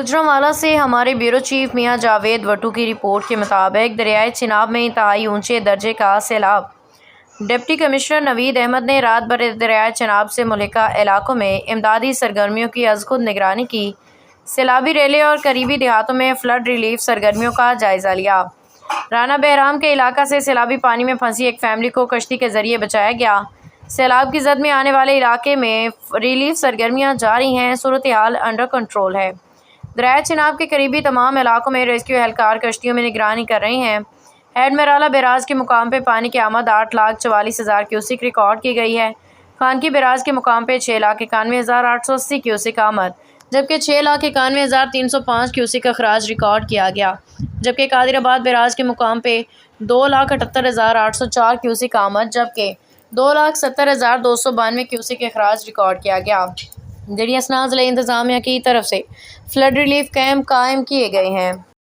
گوجرانوالا سے ہمارے bureau chief میاں جاوید وٹو کی رپورٹ کے مطابق دریائے چناب میں انتہائی اونچے درجے کا سیلاب۔ ڈپٹی کمشنر نوید احمد نے رات بھر دریائے چناب سے ملحقہ علاقوں میں امدادی سرگرمیوں کی از خود نگرانی کی، سیلابی ریلے اور قریبی دیہاتوں میں فلڈ ریلیف سرگرمیوں کا جائزہ لیا۔ رانا بہرام کے علاقہ سے سیلابی پانی میں پھنسی ایک فیملی کو کشتی کے ذریعے بچایا گیا۔ سیلاب کی زد میں آنے والے علاقے میں ریلیف سرگرمیاں جاری ہیں، صورتحال انڈر کنٹرول ہے۔ دریائے چناب کے قریبی تمام علاقوں میں ریسکیو اہلکار کشتیوں میں نگرانی کر رہے ہیں۔ ہیڈ میرالہ بیراج کے مقام پہ پانی کی آمد 8,44,000 کیوسک ریکارڈ کی گئی ہے۔ خانکی بیراج کے مقام پہ 6,91,880 کیوسک آمد، جبکہ 6,91,305 کیوسک اخراج ریکارڈ کیا گیا، جبکہ قادر آباد بیراج کے مقام پہ 2,78,804 کیوسک آمد، جبکہ 2,70,292 کیوسک اخراج ریکارڈ کیا گیا۔ ضلعی اسناد ضلعی انتظامیہ کی طرف سے فلڈ ریلیف کیمپ قائم کیے گئے ہیں۔